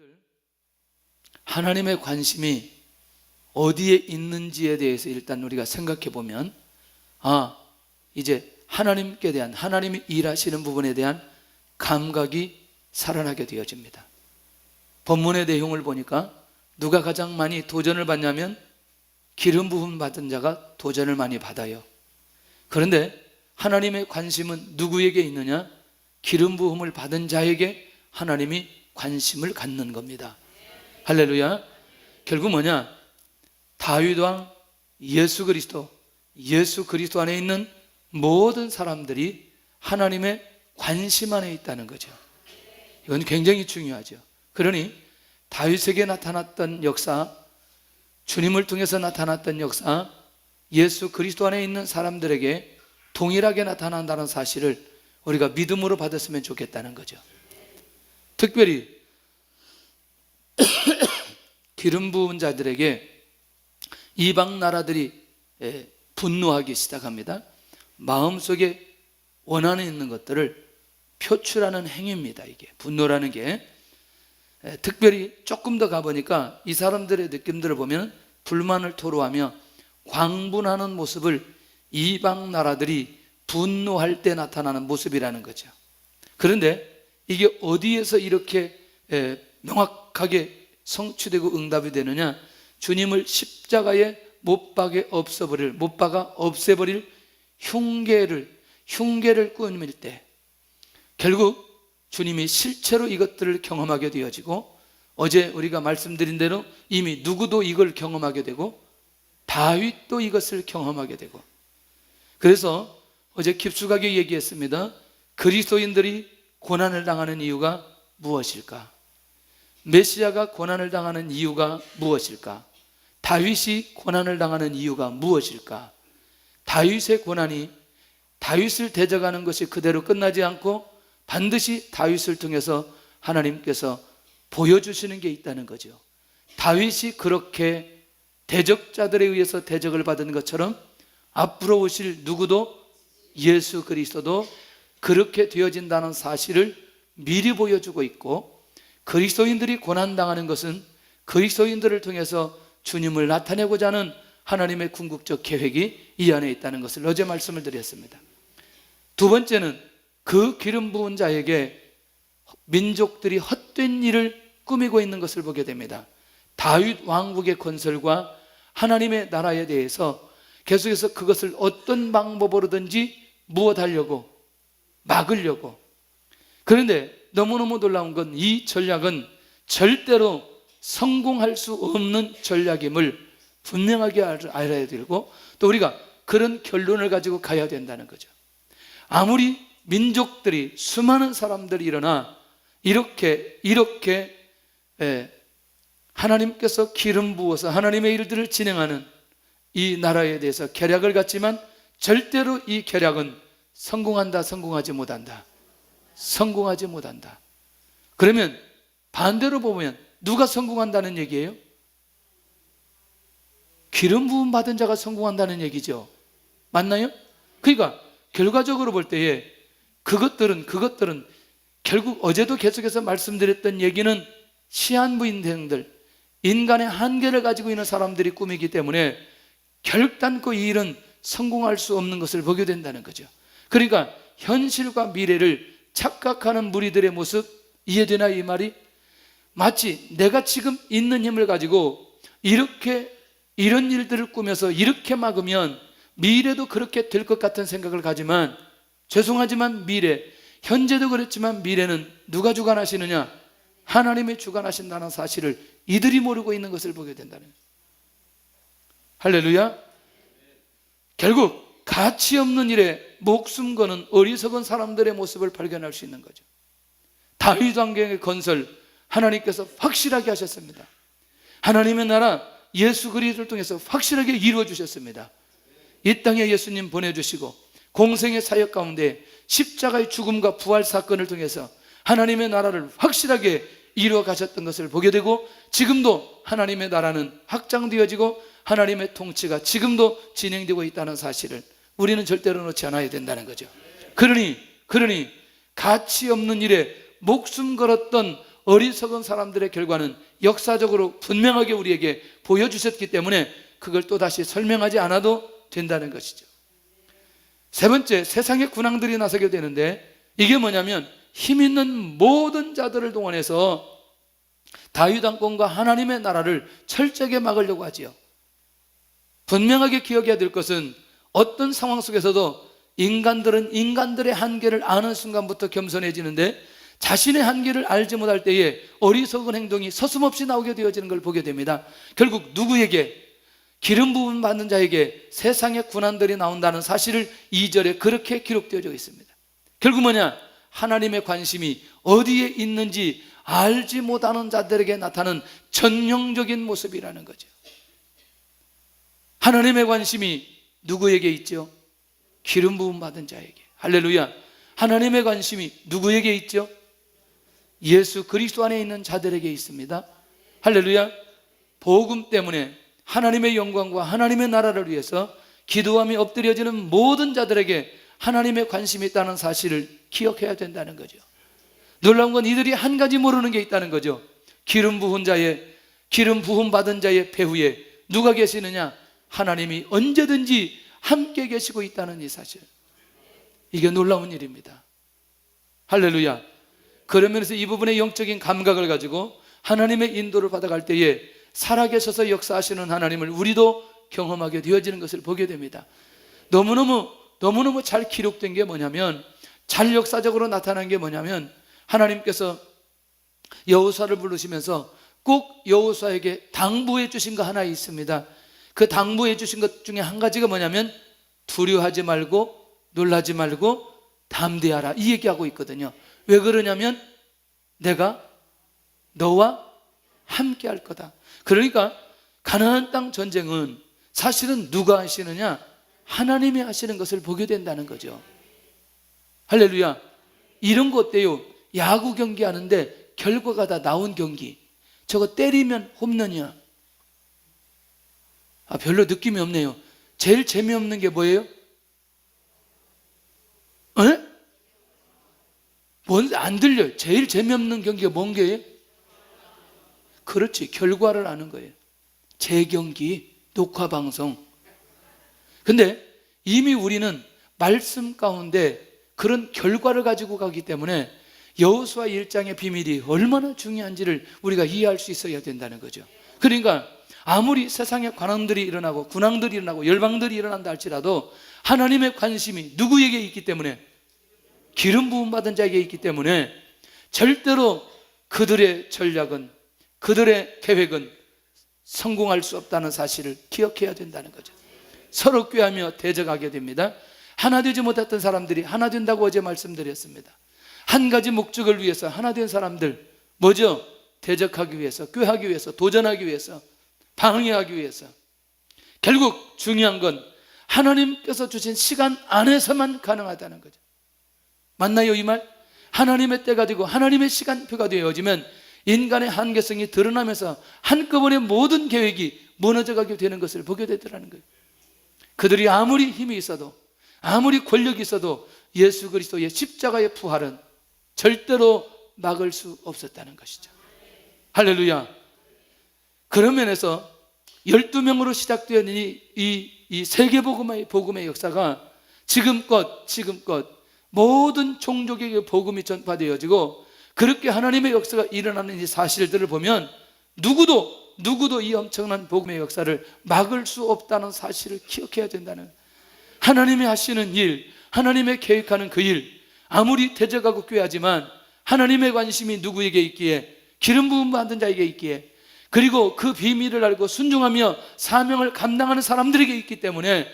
여러분들, 하나님의 관심이 어디에 있는지에 대해서 일단 우리가 생각해 보면, 이제 하나님께 대한, 하나님이 일하시는 부분에 대한 감각이 살아나게 되어집니다. 본문의 내용을 보니까 누가 가장 많이 도전을 받냐면 기름 부음 받은 자가 도전을 많이 받아요. 그런데 하나님의 관심은 누구에게 있느냐? 기름 부음을 받은 자에게 하나님이 관심을 갖는 겁니다. 할렐루야. 결국 뭐냐? 다윗 왕, 예수 그리스도 안에 있는 모든 사람들이 하나님의 관심 안에 있다는 거죠. 이건 굉장히 중요하죠. 그러니 다윗에게 나타났던 역사, 주님을 통해서 나타났던 역사, 예수 그리스도 안에 있는 사람들에게 동일하게 나타난다는 사실을 우리가 믿음으로 받았으면 좋겠다는 거죠. 특별히 기름 부은 자들에게 이방 나라들이 분노하기 시작합니다. 마음속에 원한이 있는 것들을 표출하는 행위입니다. 이게 분노라는 게. 특별히 조금 더 가보니까 이 사람들의 느낌들을 보면 불만을 토로하며 광분하는 모습을 이방 나라들이 분노할 때 나타나는 모습이라는 거죠. 그런데 이게 어디에서 이렇게 명확하게 성취되고 응답이 되느냐? 주님을 십자가에 못 박아 없애버릴 흉계를 꾸밀 때 결국 주님이 실체로 이것들을 경험하게 되어지고, 어제 우리가 말씀드린 대로 이미 누구도 이걸 경험하게 되고 다윗도 이것을 경험하게 되고, 그래서 어제 깊숙하게 얘기했습니다. 그리스도인들이 고난을 당하는 이유가 무엇일까? 메시아가 고난을 당하는 이유가 무엇일까? 다윗이 고난을 당하는 이유가 무엇일까? 다윗의 고난이 다윗을 대적하는 것이 그대로 끝나지 않고 반드시 다윗을 통해서 하나님께서 보여주시는 게 있다는 거죠. 다윗이 그렇게 대적자들에 의해서 대적을 받은 것처럼 앞으로 오실 누구도, 예수 그리스도도 그렇게 되어진다는 사실을 미리 보여주고 있고, 그리스도인들이 고난당하는 것은 그리스도인들을 통해서 주님을 나타내고자 하는 하나님의 궁극적 계획이 이 안에 있다는 것을 어제 말씀을 드렸습니다. 두 번째는 그 기름 부은 자에게 민족들이 헛된 일을 꾸미고 있는 것을 보게 됩니다. 다윗 왕국의 건설과 하나님의 나라에 대해서 계속해서 그것을 어떤 방법으로든지 무엇하려고, 막으려고. 그런데 너무너무 놀라운 건 이 전략은 절대로 성공할 수 없는 전략임을 분명하게 알아야 되고, 또 우리가 그런 결론을 가지고 가야 된다는 거죠. 아무리 민족들이, 수많은 사람들이 일어나 이렇게 하나님께서 기름 부어서 하나님의 일들을 진행하는 이 나라에 대해서 계략을 갖지만 절대로 이 계략은 성공하지 못한다. 그러면 반대로 보면 누가 성공한다는 얘기예요? 기름 부음 받은 자가 성공한다는 얘기죠. 맞나요? 그러니까 결과적으로 볼 때에 그것들은 결국 어제도 계속해서 말씀드렸던 얘기는 시한부인들, 인간의 한계를 가지고 있는 사람들이 꾸미기 때문에 결단코 이 일은 성공할 수 없는 것을 보게 된다는 거죠. 그러니까 현실과 미래를 착각하는 무리들의 모습, 이해되나 이 말이? 마치 내가 지금 있는 힘을 가지고 이런 일들을 꾸며서 이렇게 막으면 미래도 그렇게 될 것 같은 생각을 가지만, 죄송하지만 현재도 그렇지만 미래는 누가 주관하시느냐? 하나님이 주관하신다는 사실을 이들이 모르고 있는 것을 보게 된다는 거예요. 할렐루야. 결국 가치 없는 일에 목숨 거는 어리석은 사람들의 모습을 발견할 수 있는 거죠. 다윗 왕궁의 건설 하나님께서 확실하게 하셨습니다. 하나님의 나라 예수 그리스도를 통해서 확실하게 이루어 주셨습니다. 이 땅에 예수님 보내주시고 공생의 사역 가운데 십자가의 죽음과 부활 사건을 통해서 하나님의 나라를 확실하게 이루어 가셨던 것을 보게 되고, 지금도 하나님의 나라는 확장되어지고 하나님의 통치가 지금도 진행되고 있다는 사실을 우리는 절대로 놓지 않아야 된다는 거죠. 그러니 가치 없는 일에 목숨 걸었던 어리석은 사람들의 결과는 역사적으로 분명하게 우리에게 보여주셨기 때문에 그걸 또다시 설명하지 않아도 된다는 것이죠. 세 번째, 세상의 군왕들이 나서게 되는데, 이게 뭐냐면 힘 있는 모든 자들을 동원해서 다윗 왕권과 하나님의 나라를 철저하게 막으려고 하지요. 분명하게 기억해야 될 것은 어떤 상황 속에서도 인간들은 인간들의 한계를 아는 순간부터 겸손해지는데, 자신의 한계를 알지 못할 때에 어리석은 행동이 서슴없이 나오게 되어지는 걸 보게 됩니다. 결국 누구에게? 기름 부음 받는 자에게 세상의 군환들이 나온다는 사실을 2절에 그렇게 기록되어져 있습니다. 결국 뭐냐? 하나님의 관심이 어디에 있는지 알지 못하는 자들에게 나타나는 전형적인 모습이라는 거죠. 하나님의 관심이 누구에게 있죠? 기름 부음 받은 자에게. 할렐루야. 하나님의 관심이 누구에게 있죠? 예수 그리스도 안에 있는 자들에게 있습니다. 할렐루야. 복음 때문에 하나님의 영광과 하나님의 나라를 위해서 기도하며 엎드려지는 모든 자들에게 하나님의 관심이 있다는 사실을 기억해야 된다는 거죠. 놀라운 건 이들이 한 가지 모르는 게 있다는 거죠. 기름 부은 자의, 기름 부음 받은 자의 배후에 누가 계시느냐? 하나님이 언제든지 함께 계시고 있다는 이 사실. 이게 놀라운 일입니다. 할렐루야. 그러면서 이 부분의 영적인 감각을 가지고 하나님의 인도를 받아갈 때에 살아계셔서 역사하시는 하나님을 우리도 경험하게 되어지는 것을 보게 됩니다. 너무너무 잘 기록된 게 뭐냐면, 잘 역사적으로 나타난 게 뭐냐면, 하나님께서 여호수아를 부르시면서 꼭 여호수아에게 당부해 주신 거 하나 있습니다. 그 당부해 주신 것 중에 한 가지가 뭐냐면, 두려워하지 말고 놀라지 말고 담대하라, 이 얘기하고 있거든요. 왜 그러냐면 내가 너와 함께 할 거다. 그러니까 가나안 땅 전쟁은 사실은 누가 하시느냐? 하나님이 하시는 것을 보게 된다는 거죠. 할렐루야. 이런 거 어때요? 야구 경기 하는데 결과가 다 나온 경기, 저거 때리면 홈런이야. 별로 느낌이 없네요. 제일 재미없는 게 뭐예요? 뭔지 안 들려요. 제일 재미없는 경기가 뭔 게예요? 그렇지, 결과를 아는 거예요. 재경기, 녹화방송. 근데 이미 우리는 말씀 가운데 그런 결과를 가지고 가기 때문에 여호수아 1장의 비밀이 얼마나 중요한지를 우리가 이해할 수 있어야 된다는 거죠. 그러니까 아무리 세상에 관왕들이 일어나고 군왕들이 일어나고 열방들이 일어난다 할지라도 하나님의 관심이 누구에게 있기 때문에, 기름 부음 받은 자에게 있기 때문에 절대로 그들의 전략은, 그들의 계획은 성공할 수 없다는 사실을 기억해야 된다는 거죠. 서로 꾀하며 대적하게 됩니다. 하나 되지 못했던 사람들이 하나 된다고 어제 말씀드렸습니다. 한 가지 목적을 위해서 하나 된 사람들, 뭐죠? 대적하기 위해서, 꾀하기 위해서, 도전하기 위해서, 방해하기 위해서. 결국 중요한 건 하나님께서 주신 시간 안에서만 가능하다는 거죠. 맞나요, 이 말? 하나님의 때 가지고 하나님의 시간표가 되어지면 인간의 한계성이 드러나면서 한꺼번에 모든 계획이 무너져 가게 되는 것을 보게 되더라는 거예요. 그들이 아무리 힘이 있어도, 아무리 권력이 있어도 예수 그리스도의 십자가의 부활은 절대로 막을 수 없었다는 것이죠. 할렐루야. 그런 면에서 12명으로 시작된 이 세계복음의 역사가 지금껏 모든 종족에게 복음이 전파되어지고, 그렇게 하나님의 역사가 일어나는 이 사실들을 보면 누구도 이 엄청난 복음의 역사를 막을 수 없다는 사실을 기억해야 된다는, 하나님이 하시는 일, 하나님의 계획하는 그 일, 아무리 대적하고 꾀하지만 하나님의 관심이 누구에게 있기에? 기름 부음 받은 자에게 있기에, 그리고 그 비밀을 알고 순종하며 사명을 감당하는 사람들에게 있기 때문에,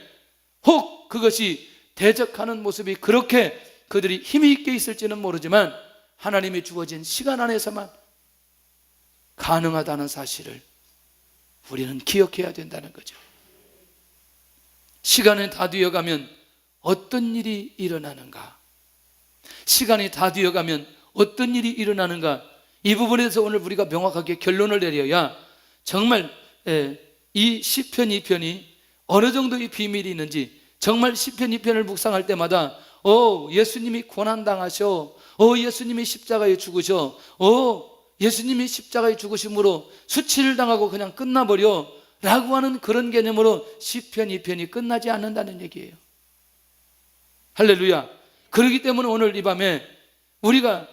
혹 그것이 대적하는 모습이 그렇게 그들이 힘이 있게 있을지는 모르지만 하나님이 주어진 시간 안에서만 가능하다는 사실을 우리는 기억해야 된다는 거죠. 시간이 다 되어가면 어떤 일이 일어나는가? 시간이 다 되어가면 어떤 일이 일어나는가? 이 부분에서 오늘 우리가 명확하게 결론을 내려야 정말 이 시편 2편이 어느 정도의 비밀이 있는지, 정말 시편 2편을 묵상할 때마다 예수님이 고난당하셔, 예수님이 십자가에 죽으셔, 예수님이 십자가에 죽으심으로 수치를 당하고 그냥 끝나버려 라고 하는 그런 개념으로 시편 2편이 끝나지 않는다는 얘기예요. 할렐루야. 그렇기 때문에 오늘 이 밤에 우리가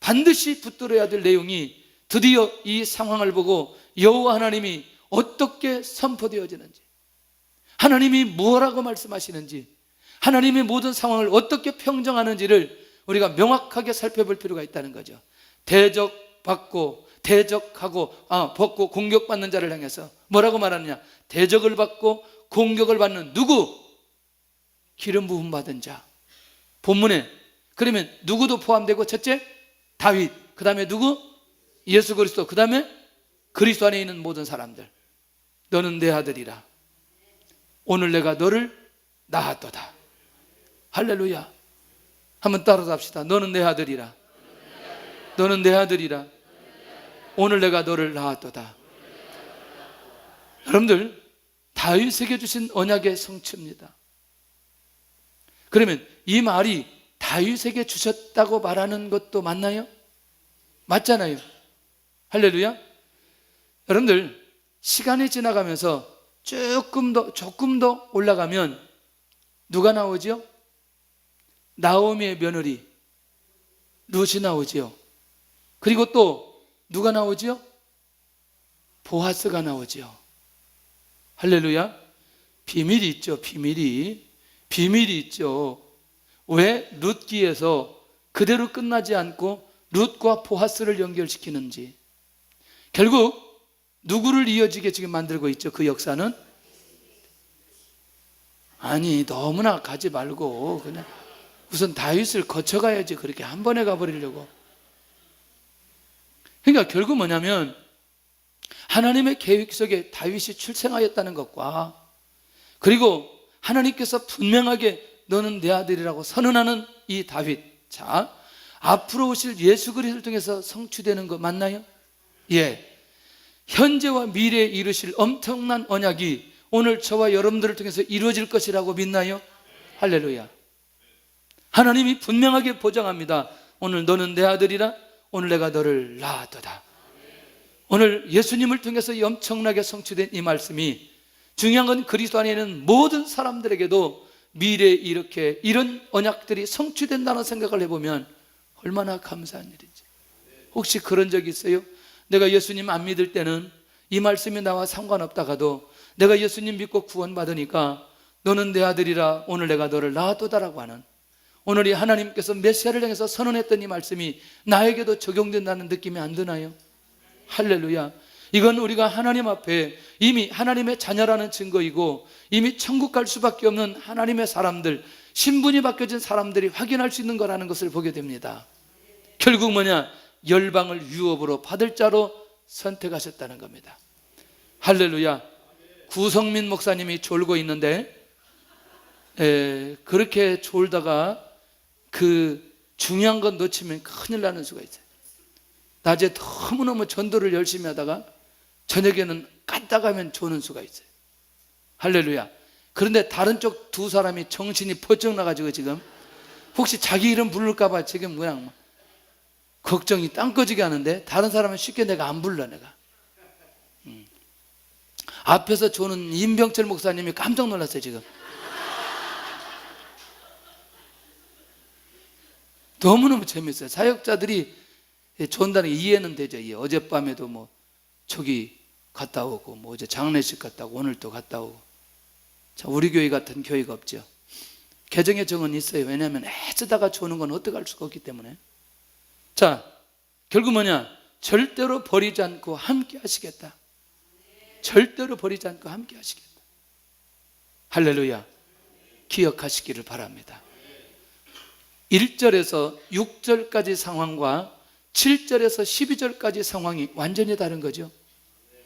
반드시 붙들어야 될 내용이 드디어 이 상황을 보고 여호와 하나님이 어떻게 선포되어지는지, 하나님이 뭐라고 말씀하시는지, 하나님이 모든 상황을 어떻게 평정하는지를 우리가 명확하게 살펴볼 필요가 있다는 거죠. 대적받고 대적하고 벗고 공격받는 자를 향해서 뭐라고 말하느냐? 대적을 받고 공격을 받는 누구? 기름 부음 받은 자. 본문에 그러면 누구도 포함되고, 첫째 다윗, 그 다음에 누구? 예수 그리스도, 그 다음에 그리스도 안에 있는 모든 사람들. 너는 내 아들이라, 오늘 내가 너를 낳았도다. 할렐루야. 한번 따라서 합시다. 너는 내 아들이라, 너는 내 아들이라, 오늘 내가 너를 낳았도다. 여러분들, 다윗에게 주신 언약의 성취입니다. 그러면 이 말이 다윗에게 주셨다고 말하는 것도 맞나요? 맞잖아요. 할렐루야. 여러분들, 시간이 지나가면서 조금 더 올라가면 누가 나오죠? 나오미의 며느리 룻이 나오지요. 그리고 또 누가 나오지요? 보아스가 나오지요. 할렐루야. 비밀이 있죠. 비밀이 있죠. 왜 룻기에서 그대로 끝나지 않고 룻과 보아스를 연결시키는지, 결국 누구를 이어지게 지금 만들고 있죠? 그 역사는? 아니, 너무나 가지 말고 그냥 우선 다윗을 거쳐가야지, 그렇게 한 번에 가버리려고. 그러니까 결국 뭐냐면, 하나님의 계획 속에 다윗이 출생하였다는 것과, 그리고 하나님께서 분명하게 너는 내 아들이라고 선언하는 이 다윗, 자, 앞으로 오실 예수 그리스도를 통해서 성취되는 거 맞나요? 예. 현재와 미래에 이루실 엄청난 언약이 오늘 저와 여러분들을 통해서 이루어질 것이라고 믿나요? 할렐루야. 하나님이 분명하게 보장합니다. 오늘 너는 내 아들이라, 오늘 내가 너를 낳았도다. 오늘 예수님을 통해서 엄청나게 성취된 이 말씀이, 중요한 건 그리스도 안에 있는 모든 사람들에게도 미래에 이렇게 이런 언약들이 성취된다는 생각을 해보면 얼마나 감사한 일인지. 혹시 그런 적 있어요? 내가 예수님 안 믿을 때는 이 말씀이 나와 상관없다가도 내가 예수님 믿고 구원받으니까 너는 내 아들이라, 오늘 내가 너를 낳았도다라고 하는, 오늘 이 하나님께서 메시아를 향해서 선언했던 이 말씀이 나에게도 적용된다는 느낌이 안 드나요? 할렐루야. 이건 우리가 하나님 앞에 이미 하나님의 자녀라는 증거이고, 이미 천국 갈 수밖에 없는 하나님의 사람들, 신분이 바뀌어진 사람들이 확인할 수 있는 거라는 것을 보게 됩니다. 결국 뭐냐? 열방을 유업으로 받을 자로 선택하셨다는 겁니다. 할렐루야. 구성민 목사님이 졸고 있는데, 그렇게 졸다가 그 중요한 건 놓치면 큰일 나는 수가 있어요. 낮에 너무너무 전도를 열심히 하다가 저녁에는 까딱하면 조는 수가 있어요. 할렐루야. 그런데 다른 쪽 두 사람이 정신이 퍼쩍 나가지고 지금 혹시 자기 이름 부를까봐 지금 그냥 걱정이 땅 꺼지게 하는데, 다른 사람은 쉽게 내가 안 불러. 내가 앞에서 조는 임병철 목사님이 깜짝 놀랐어요 지금. 너무너무 재밌어요. 사역자들이 존다는 게 이해는 되죠. 어젯밤에도 뭐 저기 갔다 오고, 뭐 어제 장례식 갔다 오고, 오늘 또 갔다 오고. 자, 우리 교회 같은 교회가 없죠. 개정의 정은 있어요. 왜냐하면 애쓰다가 조는 건 어떡할 수가 없기 때문에. 자, 결국 뭐냐? 절대로 버리지 않고 함께 하시겠다. 절대로 버리지 않고 함께 하시겠다. 할렐루야. 기억하시기를 바랍니다. 1절에서 6절까지 상황과 7절에서 12절까지 상황이 완전히 다른 거죠.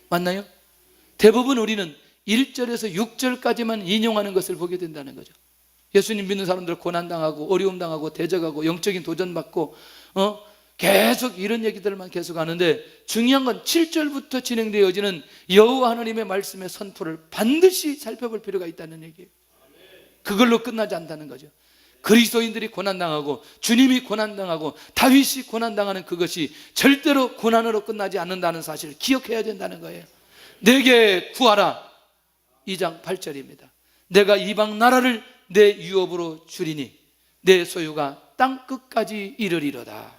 맞나요? 대부분 우리는 1절에서 6절까지만 인용하는 것을 보게 된다는 거죠. 예수님 믿는 사람들 고난당하고 어려움당하고 대적하고 영적인 도전받고 계속 이런 얘기들만 계속 하는데, 중요한 건 7절부터 진행되어지는 여호와 하나님의 말씀의 선포를 반드시 살펴볼 필요가 있다는 얘기예요. 그걸로 끝나지 않는다는 거죠. 그리스도인들이 고난당하고 주님이 고난당하고 다윗이 고난당하는 그것이 절대로 고난으로 끝나지 않는다는 사실을 기억해야 된다는 거예요. 내게 구하라. 2장 8절입니다. 내가 이방 나라를 내 유업으로 주리니 내 소유가 땅 끝까지 이르리로다.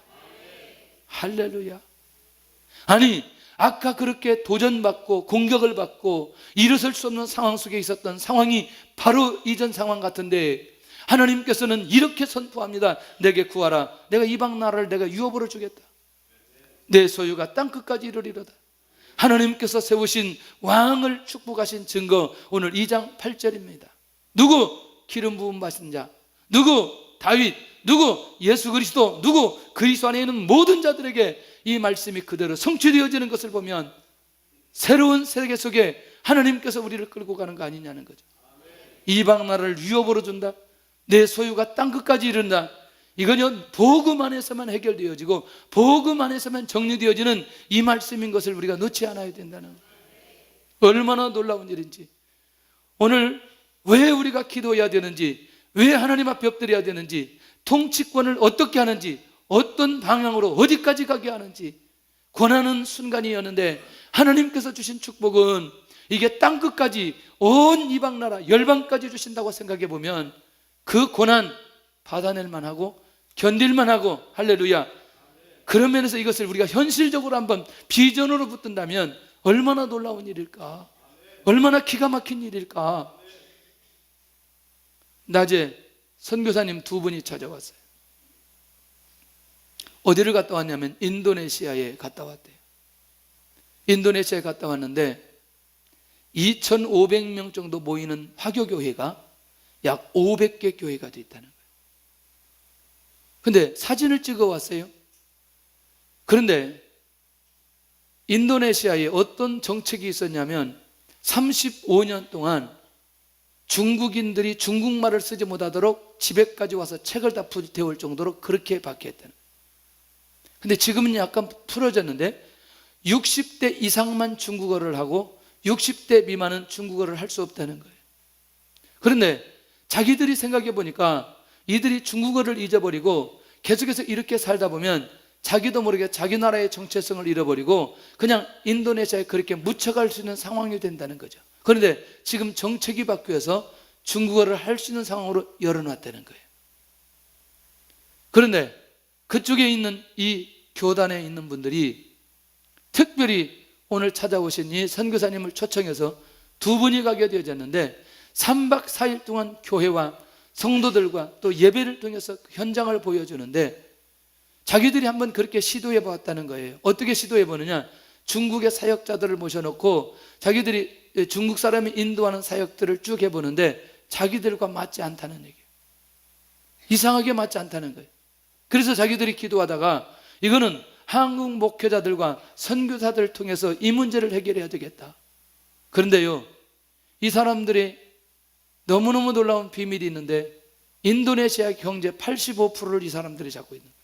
할렐루야. 아니, 아까 그렇게 도전받고 공격을 받고 일어설 수 없는 상황 속에 있었던 상황이 바로 이전 상황 같은데 하나님께서는 이렇게 선포합니다. 내게 구하라. 내가 이방 나라를 내가 유업으로 주겠다. 내 소유가 땅 끝까지 이르리로다. 하나님께서 세우신 왕을 축복하신 증거, 오늘 2장 8절입니다. 누구? 기름 부음 받은 자. 누구? 다윗. 누구? 예수 그리스도. 누구? 그리스도 안에 있는 모든 자들에게 이 말씀이 그대로 성취되어지는 것을 보면 새로운 세계 속에 하나님께서 우리를 끌고 가는 거 아니냐는 거죠. 이방 나라를 유업으로 준다. 내 소유가 땅 끝까지 이른다. 이건요, 복음 안에서만 해결되어지고 복음 안에서만 정리되어지는 이 말씀인 것을 우리가 놓지 않아야 된다는 거예요. 얼마나 놀라운 일인지. 오늘 왜 우리가 기도해야 되는지, 왜 하나님 앞에 엎드려야 되는지, 통치권을 어떻게 하는지, 어떤 방향으로 어디까지 가게 하는지 권하는 순간이었는데 하나님께서 주신 축복은 이게 땅 끝까지 온 이방 나라 열방까지 주신다고 생각해 보면 그 고난 받아낼 만하고 견딜 만하고, 할렐루야. 그런 면에서 이것을 우리가 현실적으로 한번 비전으로 붙든다면 얼마나 놀라운 일일까, 얼마나 기가 막힌 일일까. 낮에 선교사님 두 분이 찾아왔어요. 어디를 갔다 왔냐면 인도네시아에 갔다 왔대요. 인도네시아에 갔다 왔는데 2,500명 정도 모이는 화교교회가 약 500개 교회가 돼 있다는 거예요. 근데 사진을 찍어 왔어요. 그런데 인도네시아에 어떤 정책이 있었냐면 35년 동안 중국인들이 중국말을 쓰지 못하도록 집에까지 와서 책을 다 배울 정도로 그렇게 바뀌었다는 거예요. 근데 지금은 약간 풀어졌는데 60대 이상만 중국어를 하고 60대 미만은 중국어를 할 수 없다는 거예요. 그런데 자기들이 생각해 보니까 이들이 중국어를 잊어버리고 계속해서 이렇게 살다 보면 자기도 모르게 자기 나라의 정체성을 잃어버리고 그냥 인도네시아에 그렇게 묻혀갈 수 있는 상황이 된다는 거죠. 그런데 지금 정책이 바뀌어서 중국어를 할 수 있는 상황으로 열어놨다는 거예요. 그런데 그쪽에 있는 이 교단에 있는 분들이 특별히 오늘 찾아오신 이 선교사님을 초청해서 두 분이 가게 되어졌는데 3박 4일 동안 교회와 성도들과 또 예배를 통해서 현장을 보여주는데 자기들이 한번 그렇게 시도해 보았다는 거예요. 어떻게 시도해 보느냐, 중국의 사역자들을 모셔놓고 자기들이 중국 사람이 인도하는 사역들을 쭉 해보는데 자기들과 맞지 않다는 얘기예요. 이상하게 맞지 않다는 거예요. 그래서 자기들이 기도하다가 이거는 한국 목회자들과 선교사들을 통해서 이 문제를 해결해야 되겠다. 그런데요, 이 사람들이 너무너무 놀라운 비밀이 있는데 인도네시아 경제 85%를 이 사람들이 잡고 있는 거예요.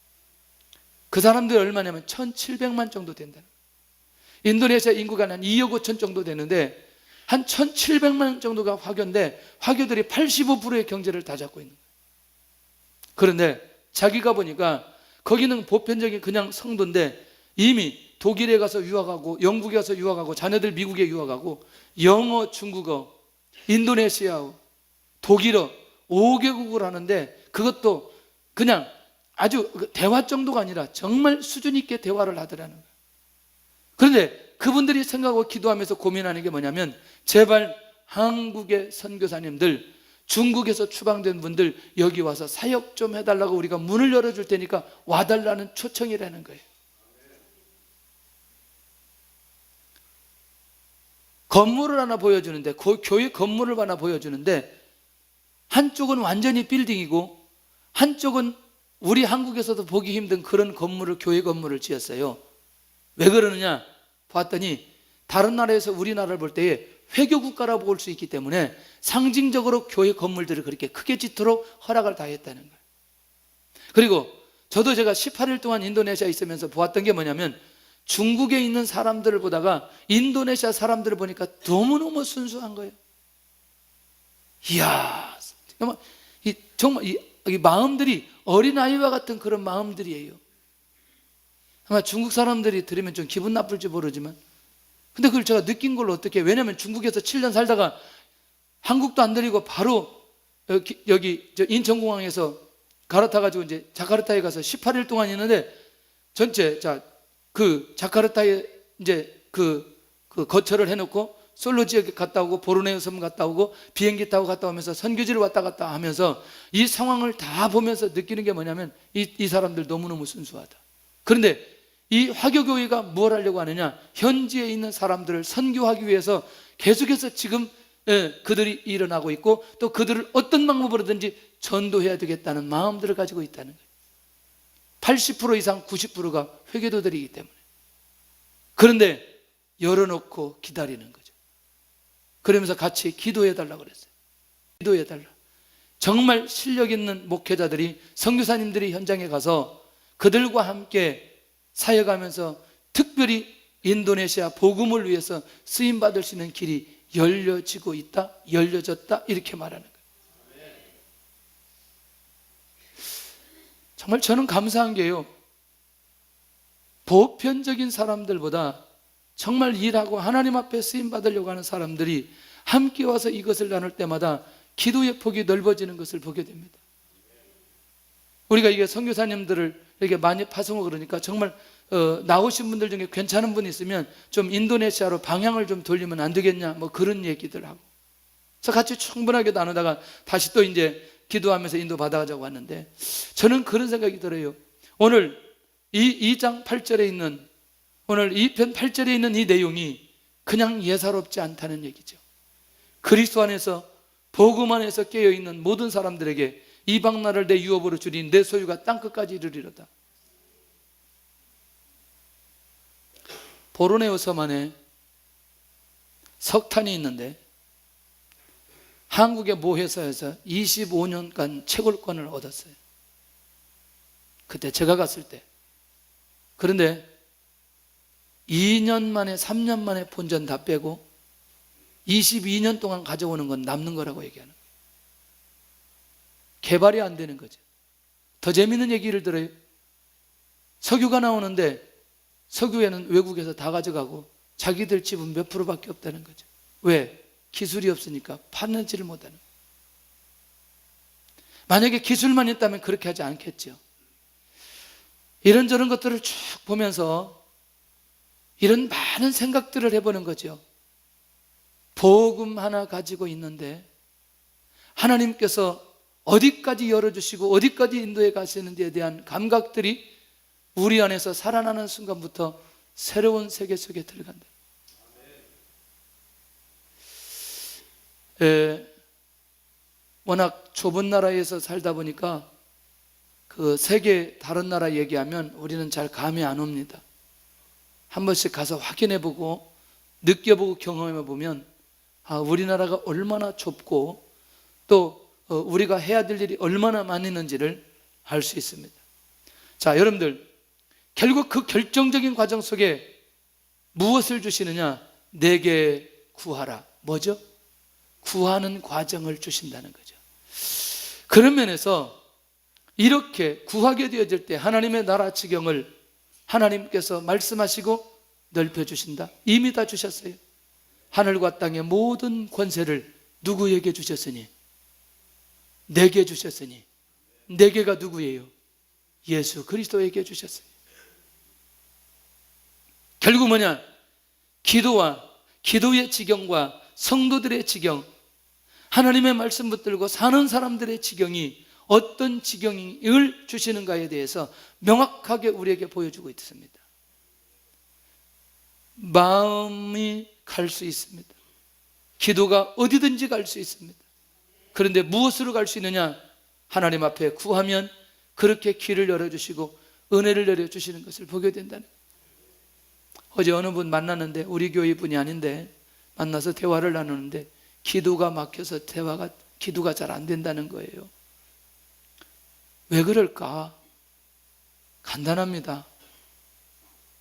그 사람들이 얼마냐면 1,700만 정도 된다는 거예요. 인도네시아 인구가 한 2억 5천 정도 되는데 한 1,700만 정도가 화교인데 화교들이 85%의 경제를 다 잡고 있는 거예요. 그런데 자기가 보니까 거기는 보편적인 그냥 성도인데 이미 독일에 가서 유학하고 영국에 가서 유학하고 자녀들 미국에 유학하고 영어, 중국어, 인도네시아어, 독일어 5개국을 하는데 그것도 그냥 아주 대화 정도가 아니라 정말 수준 있게 대화를 하더라는 거예요. 그런데 그분들이 생각하고 기도하면서 고민하는 게 뭐냐면 제발 한국의 선교사님들, 중국에서 추방된 분들 여기 와서 사역 좀 해달라고 우리가 문을 열어줄 테니까 와달라는 초청이라는 거예요. 건물을 하나 보여주는데 교회 건물을 하나 보여주는데 한쪽은 완전히 빌딩이고 한쪽은 우리 한국에서도 보기 힘든 그런 건물을, 교회 건물을 지었어요. 왜 그러느냐 봤더니 다른 나라에서 우리나라를 볼 때에 회교국가라고 볼 수 있기 때문에 상징적으로 교회 건물들을 그렇게 크게 짓도록 허락을 다 했다는 거예요. 그리고 저도 제가 18일 동안 인도네시아에 있으면서 보았던 게 뭐냐면 중국에 있는 사람들을 보다가 인도네시아 사람들을 보니까 너무너무 순수한 거예요. 이야, 정말 정말 이 마음들이 어린아이와 같은 그런 마음들이에요. 아마 중국 사람들이 들으면 좀 기분 나쁠지 모르지만, 근데 그걸 제가 느낀 걸로 어떻게 해요? 왜냐하면 중국에서 7년 살다가 한국도 안 들리고 바로 여기 인천공항에서 갈아타가지고 이제 자카르타에 가서 18일 동안 있는데, 전체 그 자카르타에 이제 그 거처를 해놓고 솔로 지역에 갔다 오고 보르네오 섬 갔다 오고 비행기 타고 갔다 오면서 선교지를 왔다 갔다 하면서 이 상황을 다 보면서 느끼는 게 뭐냐면 이 사람들 너무너무 순수하다. 그런데 이 화교교회가 뭘 하려고 하느냐, 현지에 있는 사람들을 선교하기 위해서 계속해서 지금 그들이 일어나고 있고, 또 그들을 어떤 방법으로든지 전도해야 되겠다는 마음들을 가지고 있다는 거예요. 80% 이상 90%가 회교도들이기 때문에. 그런데 열어놓고 기다리는 거죠. 그러면서 같이 기도해달라고 그랬어요. 기도해달라. 정말 실력 있는 목회자들이, 선교사님들이 현장에 가서 그들과 함께 사역하면서 특별히 인도네시아 복음을 위해서 쓰임받을 수 있는 길이 열려지고 있다, 열려졌다, 이렇게 말하는 거예요. 정말 저는 감사한 게요, 보편적인 사람들보다 정말 일하고 하나님 앞에 쓰임받으려고 하는 사람들이 함께 와서 이것을 나눌 때마다 기도의 폭이 넓어지는 것을 보게 됩니다. 우리가 이게 선교사님들을 이렇게 많이 파송하고 그러니까 정말 나오신 분들 중에 괜찮은 분이 있으면 좀 인도네시아로 방향을 좀 돌리면 안 되겠냐, 뭐 그런 얘기들 하고. 그래서 같이 충분하게 나누다가 다시 또 이제 기도하면서 인도 받아가자고 왔는데, 저는 그런 생각이 들어요. 오늘 이 2장 8절에 있는, 오늘 2편 8절에 있는 이 내용이 그냥 예사롭지 않다는 얘기죠. 그리스도 안에서 복음 안에서 깨어있는 모든 사람들에게 이방 나라를 내 유업으로 주린 내 소유가 땅끝까지 이르리로다. 보르네오 섬 안에 석탄이 있는데 한국의 모 회사에서 25년간 채굴권을 얻었어요. 그때 제가 갔을 때. 그런데 2년 만에 3년 만에 본전 다 빼고 22년 동안 가져오는 건 남는 거라고 얘기하는 거예요. 개발이 안 되는 거죠. 더 재미있는 얘기를 들어요. 석유가 나오는데 석유에는 외국에서 다 가져가고 자기들 집은 몇 프로밖에 없다는 거죠. 왜? 기술이 없으니까 파내지를 못하는 거예요. 만약에 기술만 있다면 그렇게 하지 않겠죠. 이런저런 것들을 쭉 보면서 이런 많은 생각들을 해보는 거죠. 복음 하나 가지고 있는데 하나님께서 어디까지 열어주시고 어디까지 인도해 가시는지에 대한 감각들이 우리 안에서 살아나는 순간부터 새로운 세계 속에 들어간다. 워낙 좁은 나라에서 살다 보니까 그 세계 다른 나라 얘기하면 우리는 잘 감이 안 옵니다. 한 번씩 가서 확인해보고 느껴보고 경험해보면 우리나라가 얼마나 좁고 또 우리가 해야 될 일이 얼마나 많이 있는지를 알 수 있습니다. 자, 여러분들, 결국 그 결정적인 과정 속에 무엇을 주시느냐? 내게 구하라. 뭐죠? 구하는 과정을 주신다는 거죠. 그런 면에서 이렇게 구하게 되어질 때 하나님의 나라 지경을 하나님께서 말씀하시고 넓혀주신다. 이미 다 주셨어요. 하늘과 땅의 모든 권세를 누구에게 주셨으니? 내게 주셨으니. 내게가 누구예요? 예수 그리스도에게 주셨어요. 결국 뭐냐? 기도와 기도의 지경과 성도들의 지경, 하나님의 말씀 붙들고 사는 사람들의 지경이 어떤 지경을 주시는가에 대해서 명확하게 우리에게 보여주고 있습니다. 마음이 갈 수 있습니다. 기도가 어디든지 갈 수 있습니다. 그런데 무엇으로 갈 수 있느냐? 하나님 앞에 구하면 그렇게 길을 열어주시고 은혜를 내려주시는 것을 보게 된다는 거예요. 어제 어느 분 만났는데, 우리 교회 분이 아닌데 만나서 대화를 나누는데 기도가 막혀서 기도가 잘 안 된다는 거예요. 왜 그럴까? 간단합니다.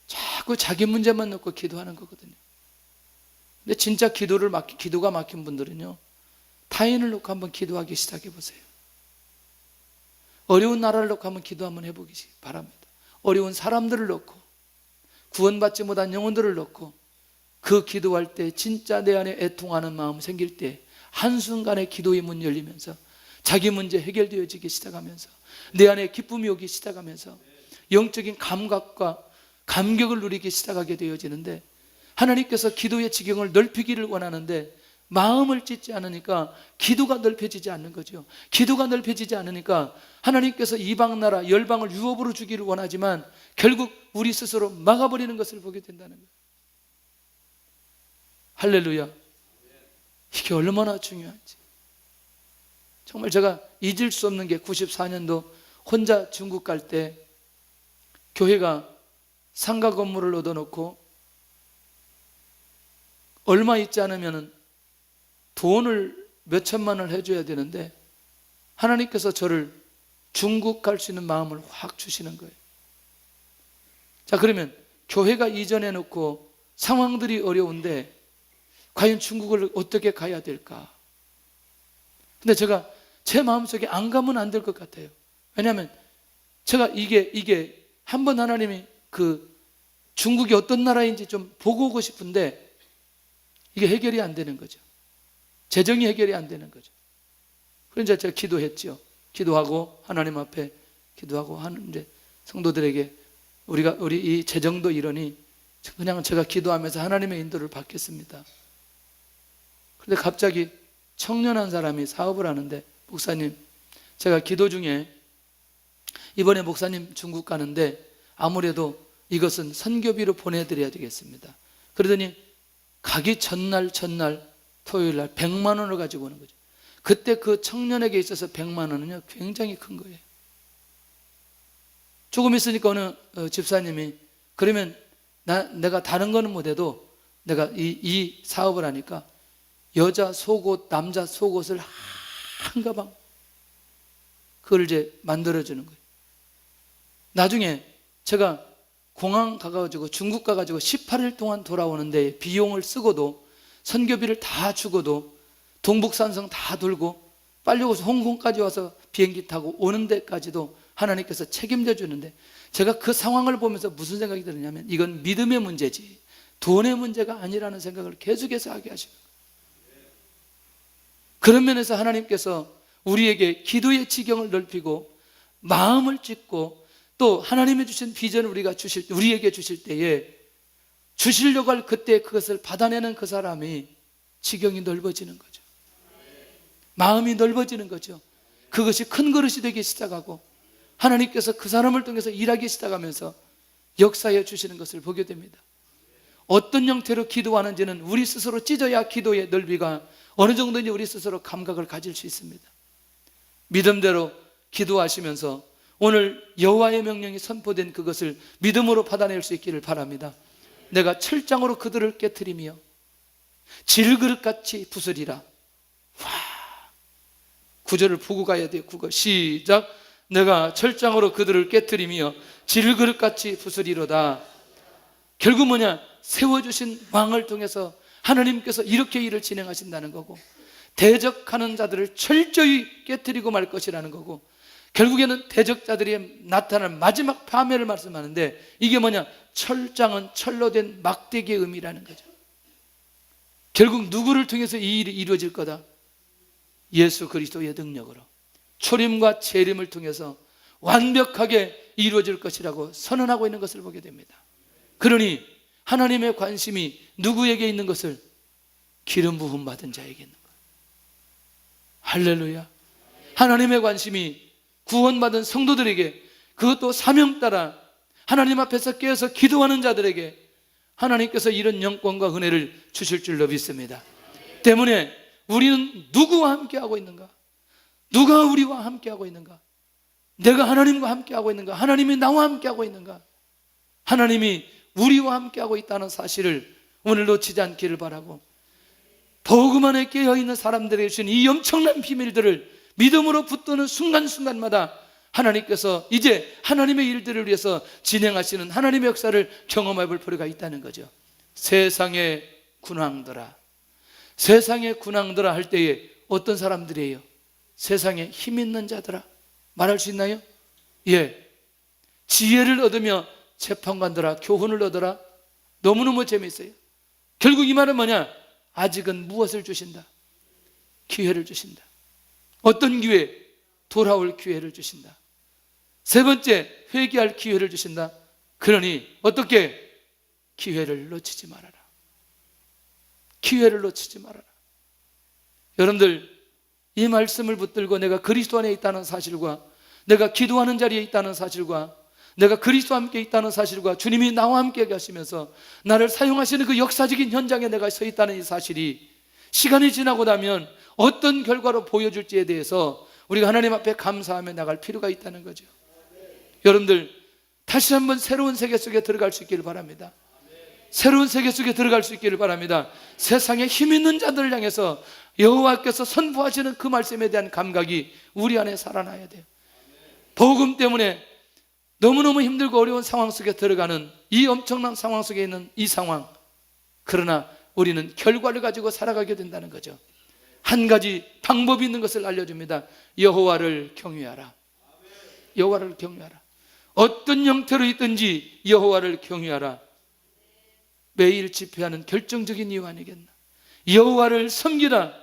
자꾸 자기 문제만 놓고 기도하는 거거든요. 근데 진짜 기도가 막힌 분들은요, 타인을 놓고 한번 기도하기 시작해 보세요. 어려운 나라를 놓고 한번 기도 한번 해보기 바랍니다. 어려운 사람들을 놓고, 구원받지 못한 영혼들을 놓고 그 기도할 때 진짜 내 안에 애통하는 마음 생길 때 한순간에 기도의 문 열리면서 자기 문제 해결되어지기 시작하면서 내 안에 기쁨이 오기 시작하면서 영적인 감각과 감격을 누리기 시작하게 되어지는데, 하나님께서 기도의 지경을 넓히기를 원하는데 마음을 찢지 않으니까 기도가 넓혀지지 않는 거죠. 기도가 넓혀지지 않으니까 하나님께서 이방 나라 열방을 유업으로 주기를 원하지만 결국 우리 스스로 막아버리는 것을 보게 된다는 거예요. 할렐루야. 이게 얼마나 중요한지. 정말 제가 잊을 수 없는 게 94년도 혼자 중국 갈 때 교회가 상가 건물을 얻어놓고 얼마 있지 않으면 돈을 몇 천만 원을 해줘야 되는데 하나님께서 저를 중국 갈 수 있는 마음을 확 주시는 거예요. 자, 그러면 교회가 이전해 놓고 상황들이 어려운데 과연 중국을 어떻게 가야 될까? 근데 제가 제 마음속에 안 가면 안 될 것 같아요. 왜냐하면 제가 이게 한번 하나님이 그 중국이 어떤 나라인지 좀 보고 오고 싶은데 이게 해결이 안 되는 거죠. 재정이 해결이 안 되는 거죠. 그래서 제가 기도했죠. 기도하고 하나님 앞에 기도하고 하는데 성도들에게 우리 이 재정도 이러니 그냥 제가 기도하면서 하나님의 인도를 받겠습니다. 그런데 갑자기 청년 한 사람이 사업을 하는데, 목사님, 제가 기도 중에 이번에 목사님 중국 가는데 아무래도 이것은 선교비로 보내드려야 되겠습니다. 그러더니 가기 전날 토요일 날 100만 원을 가지고 오는 거죠. 그때 그 청년에게 있어서 100만 원은요 굉장히 큰 거예요. 조금 있으니까 어느 집사님이, 그러면 내가 다른 거는 못해도 내가 이 사업을 하니까 여자 속옷, 남자 속옷을 한 가방 그걸 이제 만들어주는 거예요. 나중에 제가 공항 가가지고 중국 가가지고 18일 동안 돌아오는데 비용을 쓰고도 선교비를 다 주고도 동북산성 다 돌고 빨리 오서 홍콩까지 와서 비행기 타고 오는 데까지도 하나님께서 책임져 주는데, 제가 그 상황을 보면서 무슨 생각이 드느냐면 이건 믿음의 문제지 돈의 문제가 아니라는 생각을 계속해서 하게 하시는 거예요. 그런 면에서 하나님께서 우리에게 기도의 지경을 넓히고 마음을 찢고 또 하나님이 주신 비전을 우리에게 주실 때에 주시려고 할 그때 그것을 받아내는 그 사람이 지경이 넓어지는 거죠. 마음이 넓어지는 거죠. 그것이 큰 그릇이 되기 시작하고 하나님께서 그 사람을 통해서 일하기 시작하면서 역사해 주시는 것을 보게 됩니다. 어떤 형태로 기도하는지는 우리 스스로 찢어야 기도의 넓이가 어느 정도인지 우리 스스로 감각을 가질 수 있습니다. 믿음대로 기도하시면서 오늘 여호와의 명령이 선포된 그것을 믿음으로 받아낼 수 있기를 바랍니다. 내가 철장으로 그들을 깨트리며 질그릇같이 부수리라. 와, 구절을 보고 가야 돼요. 구절 시작. 내가 철장으로 그들을 깨트리며 질그릇같이 부수리로다. 결국 뭐냐? 세워주신 왕을 통해서 하나님께서 이렇게 일을 진행하신다는 거고, 대적하는 자들을 철저히 깨트리고 말 것이라는 거고, 결국에는 대적자들이 나타날 마지막 파멸을 말씀하는데 이게 뭐냐? 철장은 철로 된 막대기의 의미라는 거죠. 결국 누구를 통해서 이 일이 이루어질 거다? 예수 그리스도의 능력으로 초림과 재림을 통해서 완벽하게 이루어질 것이라고 선언하고 있는 것을 보게 됩니다. 그러니 하나님의 관심이 누구에게 있는 것을? 기름 부음 받은 자에게 있는 거예요. 할렐루야. 하나님의 관심이 구원받은 성도들에게, 그것도 사명 따라 하나님 앞에서 깨어서 기도하는 자들에게 하나님께서 이런 영권과 은혜를 주실 줄로 믿습니다. 때문에 우리는 누구와 함께하고 있는가? 누가 우리와 함께하고 있는가? 내가 하나님과 함께하고 있는가? 하나님이 나와 함께하고 있는가? 하나님이 우리와 함께하고 있다는 사실을 오늘 놓치지 않기를 바라고, 복음 안에 깨어있는 사람들에게 주신 이 엄청난 비밀들을 믿음으로 붙드는 순간순간마다 하나님께서 이제 하나님의 일들을 위해서 진행하시는 하나님의 역사를 경험해 볼 필요가 있다는 거죠. 세상의 군왕들아, 세상의 군왕들아 할 때에 어떤 사람들이에요? 세상에 힘 있는 자들아, 말할 수 있나요? 예. 지혜를 얻으며 재판관들아 교훈을 얻어라. 너무너무 재미있어요. 결국 이 말은 뭐냐? 아직은 무엇을 주신다? 기회를 주신다. 어떤 기회? 돌아올 기회를 주신다. 세 번째, 회개할 기회를 주신다. 그러니 어떻게? 기회를 놓치지 말아라. 기회를 놓치지 말아라. 여러분들, 이 말씀을 붙들고 내가 그리스도 안에 있다는 사실과, 내가 기도하는 자리에 있다는 사실과, 내가 그리스도와 함께 있다는 사실과, 주님이 나와 함께 가시면서 나를 사용하시는 그 역사적인 현장에 내가 서 있다는 이 사실이 시간이 지나고 나면 어떤 결과로 보여줄지에 대해서 우리가 하나님 앞에 감사하며 나갈 필요가 있다는 거죠. 여러분들, 다시 한번 새로운 세계 속에 들어갈 수 있기를 바랍니다. 새로운 세계 속에 들어갈 수 있기를 바랍니다. 세상에 힘 있는 자들을 향해서 여호와께서 선포하시는 그 말씀에 대한 감각이 우리 안에 살아나야 돼요. 복음 때문에 너무너무 힘들고 어려운 상황 속에 들어가는 이 엄청난 상황 속에 있는 이 상황, 그러나 우리는 결과를 가지고 살아가게 된다는 거죠. 한 가지 방법이 있는 것을 알려줍니다. 여호와를 경외하라. 여호와를 경외하라. 어떤 형태로 있든지 여호와를 경외하라. 매일 집회하는 결정적인 이유 아니겠나? 여호와를 섬기라.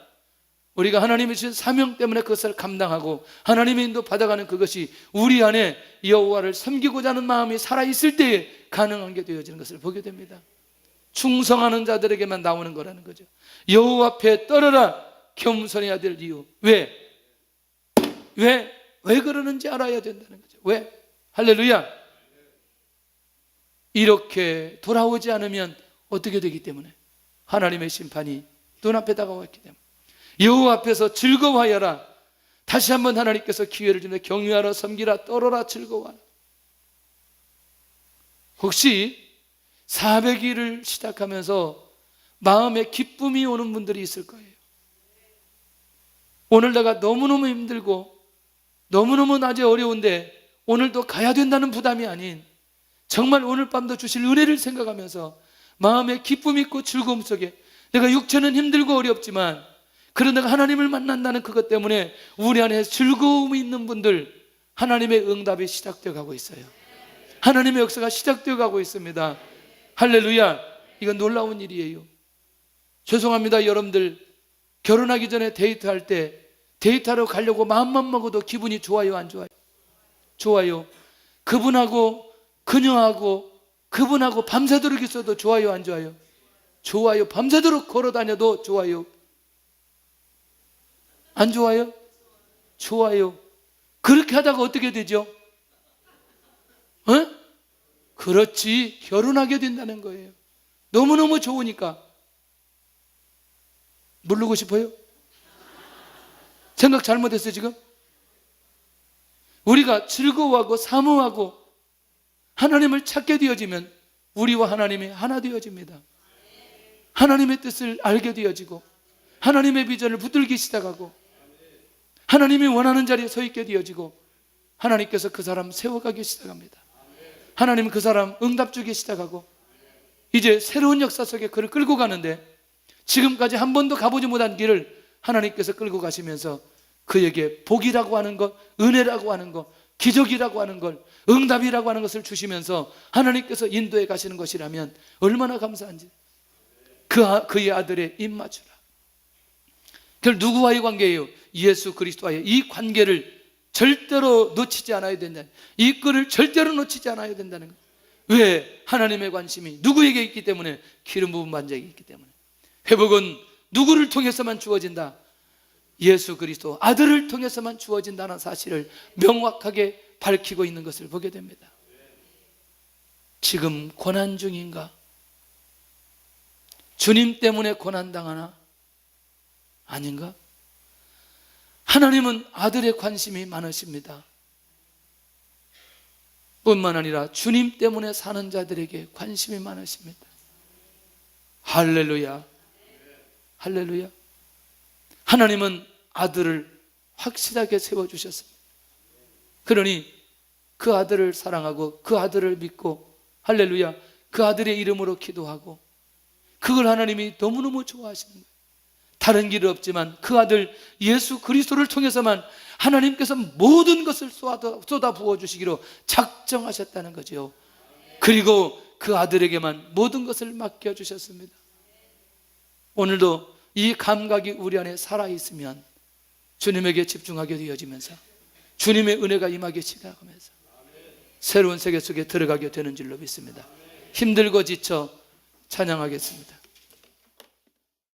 우리가 하나님의 주신 사명 때문에 그것을 감당하고 하나님의 인도 받아가는 그것이 우리 안에 여호와를 섬기고자 하는 마음이 살아있을 때에 가능한 게 되어지는 것을 보게 됩니다. 충성하는 자들에게만 나오는 거라는 거죠. 여호와 앞에 떨어라. 겸손해야 될 이유. 왜 그러는지 알아야 된다는 거죠. 왜? 할렐루야. 이렇게 돌아오지 않으면 어떻게 되기 때문에? 하나님의 심판이 눈앞에 다가왔기 때문에. 여호와 앞에서 즐거워하여라. 다시 한번 하나님께서 기회를 주며 경외하라, 섬기라, 떨어라, 즐거워하라. 혹시 400일을 시작하면서 마음에 기쁨이 오는 분들이 있을 거예요. 오늘 내가 너무너무 힘들고 너무너무 낮에 어려운데 오늘도 가야 된다는 부담이 아닌, 정말 오늘 밤도 주실 은혜를 생각하면서 마음에 기쁨 있고 즐거움 속에, 내가 육체는 힘들고 어렵지만 그러나 내가 하나님을 만난다는 그것 때문에 우리 안에 즐거움이 있는 분들, 하나님의 응답이 시작되어 가고 있어요. 하나님의 역사가 시작되어 가고 있습니다. 할렐루야. 이건 놀라운 일이에요. 죄송합니다. 여러분들, 결혼하기 전에 데이트할 때 데이트하러 가려고 마음만 먹어도 기분이 좋아요, 안 좋아요? 좋아요. 그분하고 밤새도록 있어도 좋아요, 안 좋아요? 좋아요. 밤새도록 걸어 다녀도 좋아요, 안 좋아요? 좋아요. 그렇게 하다가 어떻게 되죠? 그렇지, 결혼하게 된다는 거예요. 너무너무 좋으니까. 모르고 싶어요? 생각 잘못했어요 지금? 우리가 즐거워하고 사모하고 하나님을 찾게 되어지면 우리와 하나님이 하나 되어집니다. 하나님의 뜻을 알게 되어지고 하나님의 비전을 붙들기 시작하고 하나님이 원하는 자리에 서 있게 되어지고 하나님께서 그 사람 세워가기 시작합니다. 하나님은 그 사람 응답 주기 시작하고 이제 새로운 역사 속에 그를 끌고 가는데, 지금까지 한 번도 가보지 못한 길을 하나님께서 끌고 가시면서 그에게 복이라고 하는 것, 은혜라고 하는 것, 기적이라고 하는 걸, 응답이라고 하는 것을 주시면서 하나님께서 인도해 가시는 것이라면 얼마나 감사한지. 그의 아들의 입맞추라. 그럼 누구와의 관계예요? 예수 그리스도와의 이 관계를 절대로 놓치지 않아야 된다. 이 끈을 절대로 놓치지 않아야 된다는 거예요. 왜? 하나님의 관심이 누구에게 있기 때문에? 기름 부은 반자에게 있기 때문에. 회복은 누구를 통해서만 주어진다? 예수 그리스도 아들을 통해서만 주어진다는 사실을 명확하게 밝히고 있는 것을 보게 됩니다. 지금 고난 중인가? 주님 때문에 고난당하나? 아닌가? 하나님은 아들의 관심이 많으십니다. 뿐만 아니라 주님 때문에 사는 자들에게 관심이 많으십니다. 할렐루야. 할렐루야. 하나님은 아들을 확실하게 세워주셨습니다. 그러니 그 아들을 사랑하고 그 아들을 믿고, 할렐루야, 그 아들의 이름으로 기도하고, 그걸 하나님이 너무너무 좋아하시는 거예요. 다른 길은 없지만 그 아들 예수 그리스도를 통해서만 하나님께서 모든 것을 쏟아 부어주시기로 작정하셨다는 거죠. 그리고 그 아들에게만 모든 것을 맡겨주셨습니다. 오늘도 이 감각이 우리 안에 살아있으면 주님에게 집중하게 되어지면서 주님의 은혜가 임하기 시작하면서 새로운 세계 속에 들어가게 되는 줄로 믿습니다. 힘들고 지쳐 찬양하겠습니다.